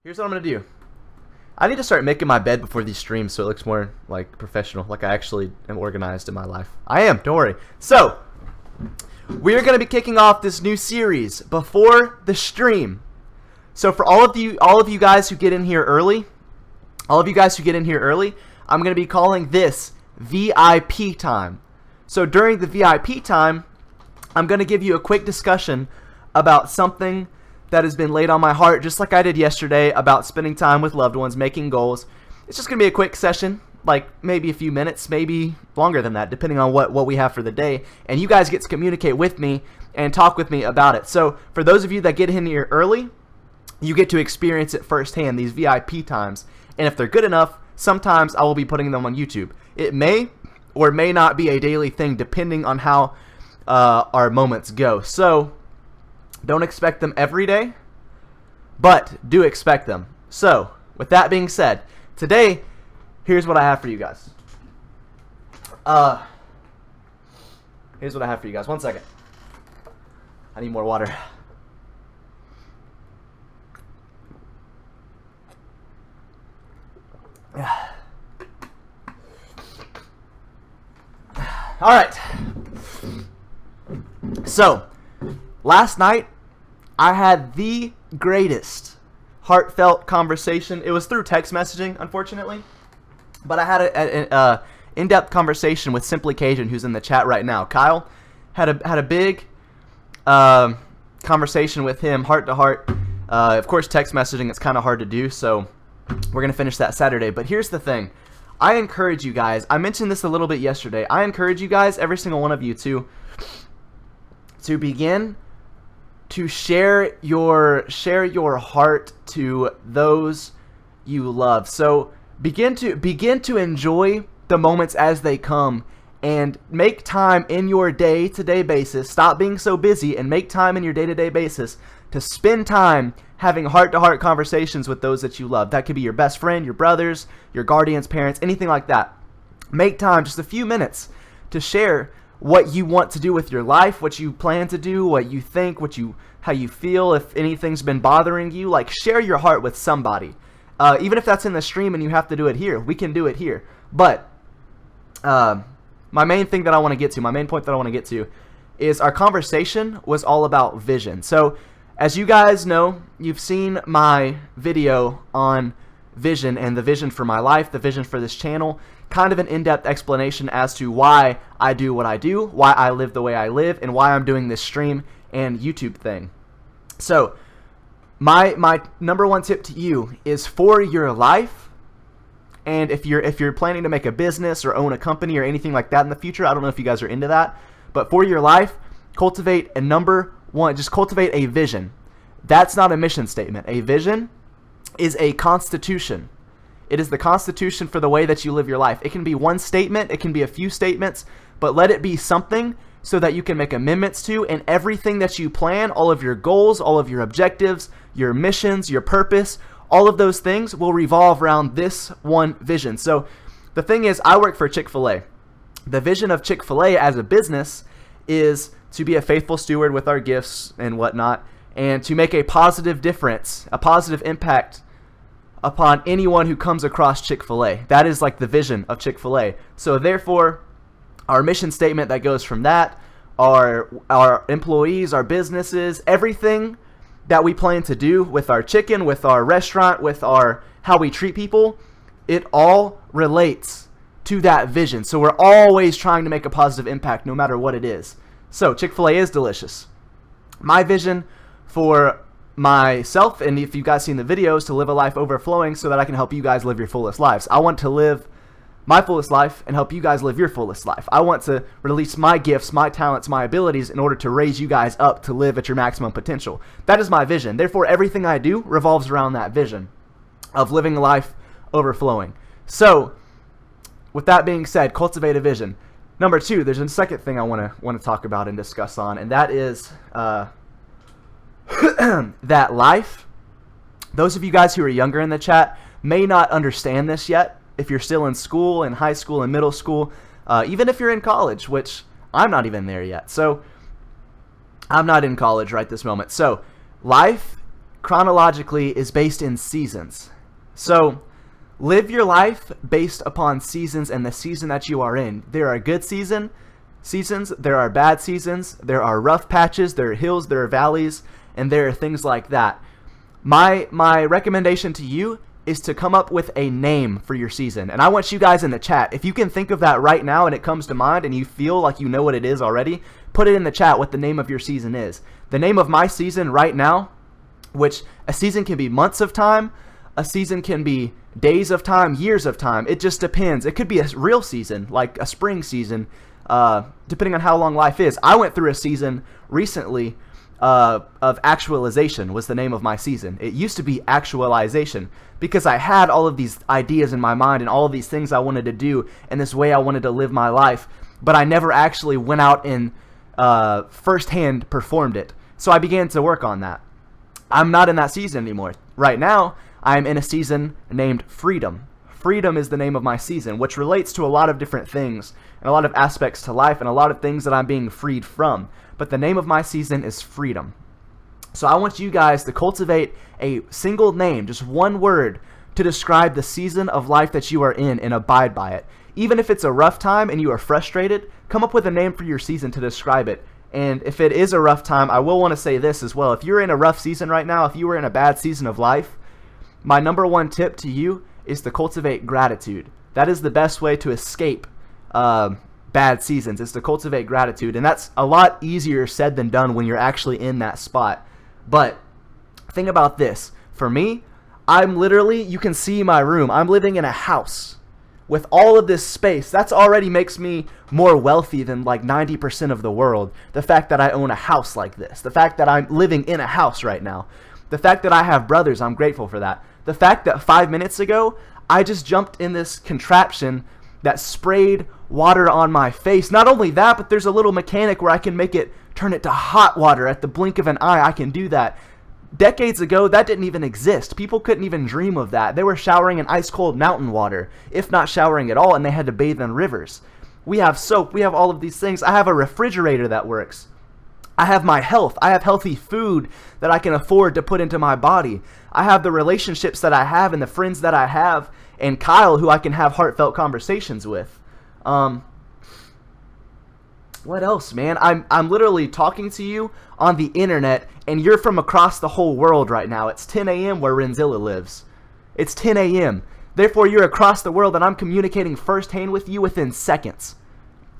Here's what I'm gonna do. I need to start making my bed before these streams so it looks more like professional, like I actually am organized in my life. I am, don't worry. So, we're gonna be kicking off this new series before the stream. So for all of you guys who get in here early, I'm gonna be calling this VIP time. So during the VIP time, I'm gonna give you a quick discussion about something that has been laid on my heart, just like I did yesterday, about spending time with loved ones, making goals. It's just going to be a quick session, like maybe a few minutes, maybe longer than that, depending on what we have for the day. And you guys get to communicate with me and talk with me about it. So for those of you that get in here early, you get to experience it firsthand, these VIP times. And if they're good enough, sometimes I will be putting them on YouTube. It may or may not be a daily thing, depending on how our moments go. So don't expect them every day, but do expect them. So, with that being said, today, here's what I have for you guys. One second. I need more water. All right. So, last night, I had the greatest heartfelt conversation. It was through text messaging, unfortunately, but I had an in-depth conversation with Simply Cajun, who's in the chat right now. Kyle had a big conversation with him, heart to heart. Of course, text messaging, it's kind of hard to do, so we're gonna finish that Saturday. But here's the thing: I encourage you guys. I mentioned this a little bit yesterday. I encourage you guys, every single one of you, to begin to share your heart to those you love. So begin to enjoy the moments as they come, and make time in your day-to-day basis. Stop being so busy and make time in your day-to-day basis to spend time having heart-to-heart conversations with those that you love. That could be your best friend, your brothers, your guardians, parents, anything like that. Make time, just a few minutes, to share what you want to do with your life, what you plan to do, what you think, how you feel, if anything's been bothering you. Like, share your heart with somebody. Even if that's in the stream and you have to do it here, we can do it here. But my main point that I want to get to is our conversation was all about vision. So as you guys know, you've seen my video on vision and the vision for my life, the vision for this channel. Kind of an in-depth explanation as to why I do what I do, why I live the way I live, and why I'm doing this stream and YouTube thing. So, my number one tip to you is, for your life, and if you're planning to make a business or own a company or anything like that in the future, I don't know if you guys are into that, but for your life, cultivate a vision. That's not a mission statement. A vision is a constitution. It is the constitution for the way that you live your life. It can be one statement, it can be a few statements, but let it be something so that you can make amendments to, and everything that you plan, all of your goals, all of your objectives, your missions, your purpose, all of those things will revolve around this one vision. So the thing is, I work for Chick-fil-A. The vision of Chick-fil-A as a business is to be a faithful steward with our gifts and whatnot, and to make a positive difference, a positive impact upon anyone who comes across Chick-fil-A. That is like the vision of Chick-fil-A. So therefore, our mission statement that goes from that, our employees, our businesses, everything that we plan to do with our chicken, with our restaurant, with how we treat people, it all relates to that vision. So we're always trying to make a positive impact no matter what it is. So Chick-fil-A is delicious. My vision for myself, and if you guys seen the videos, to live a life overflowing so that I can help you guys live your fullest lives. I want to live my fullest life and help you guys live your fullest life. I want to release my gifts, my talents, my abilities in order to raise you guys up to live at your maximum potential. That is my vision. Therefore, everything I do revolves around that vision of living a life overflowing. So, with that being said, cultivate a vision. Number two, there's a second thing I want to talk about and discuss on, and that is that life. Those of you guys who are younger in the chat may not understand this yet. If you're still in school, in high school, in middle school, even if you're in college, which I'm not even there yet. So I'm not in college right this moment. So life chronologically is based in seasons. So live your life based upon seasons and the season that you are in. There are good seasons, there are bad seasons, there are rough patches, there are hills, there are valleys, and there are things like that. My recommendation to you is to come up with a name for your season. And I want you guys in the chat, if you can think of that right now and it comes to mind and you feel like you know what it is already, put it in the chat what the name of your season is. The name of my season right now, which a season can be months of time, a season can be days of time, years of time. It just depends. It could be a real season, like a spring season, depending on how long life is. I went through a season recently of actualization was the name of my season. It used to be actualization because I had all of these ideas in my mind and all of these things I wanted to do and this way I wanted to live my life, but I never actually went out and firsthand performed it. So I began to work on that. I'm not in that season anymore. Right now, I'm in a season named Freedom. Freedom is the name of my season, which relates to a lot of different things and a lot of aspects to life and a lot of things that I'm being freed from. But the name of my season is Freedom. So I want you guys to cultivate a single name, just one word, to describe the season of life that you are in and abide by it. Even if it's a rough time and you are frustrated, come up with a name for your season to describe it. And if it is a rough time, I will want to say this as well. If you're in a rough season right now, if you were in a bad season of life, my number one tip to you is to cultivate gratitude. That is the best way to escape bad seasons, is to cultivate gratitude. And that's a lot easier said than done when you're actually in that spot. But think about this. For me, I'm literally, you can see my room. I'm living in a house with all of this space. That's already makes me more wealthy than like 90% of the world. The fact that I own a house like this. The fact that I'm living in a house right now. The fact that I have brothers, I'm grateful for that. The fact that 5 minutes ago, I just jumped in this contraption that sprayed water on my face. Not only that, but there's a little mechanic where I can make it, turn it to hot water at the blink of an eye. I can do that. Decades ago, that didn't even exist. People couldn't even dream of that. They were showering in ice cold mountain water, if not showering at all, and they had to bathe in rivers. We have soap. We have all of these things. I have a refrigerator that works. I have my health. I have healthy food that I can afford to put into my body. I have the relationships that I have and the friends that I have, and Kyle, who I can have heartfelt conversations with. What else, man? I'm literally talking to you on the internet, and you're from across the whole world right now. It's 10 a.m. where Renzilla lives. It's 10 a.m. Therefore, you're across the world, and I'm communicating firsthand with you within seconds.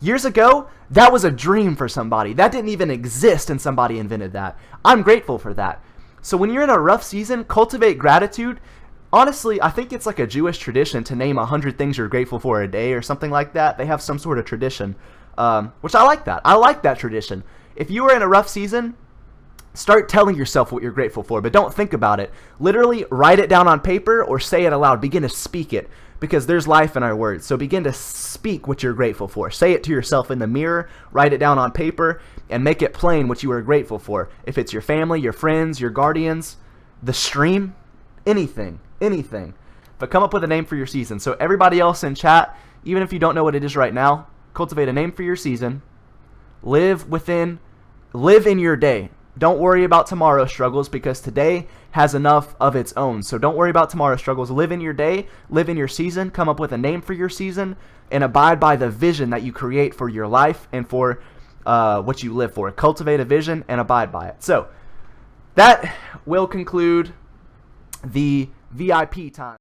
Years ago, that was a dream for somebody. That didn't even exist, and somebody invented that. I'm grateful for that. So when you're in a rough season, cultivate gratitude. Honestly, I think it's like a Jewish tradition to name 100 things you're grateful for a day or something like that. They have some sort of tradition, which I like that. I like that tradition. If you are in a rough season, start telling yourself what you're grateful for, but don't think about it. Literally write it down on paper or say it aloud. Begin to speak it, because there's life in our words. So begin to speak what you're grateful for. Say it to yourself in the mirror, write it down on paper, and make it plain what you are grateful for. If it's your family, your friends, your guardians, the stream, anything. But come up with a name for your season. So everybody else in chat, even if you don't know what it is right now, cultivate a name for your season. Live in your day. Don't worry about tomorrow's struggles, because today has enough of its own. So don't worry about tomorrow's struggles. Live in your day, live in your season, come up with a name for your season, and abide by the vision that you create for your life and for what you live for. Cultivate a vision and abide by it. So that will conclude the VIP time.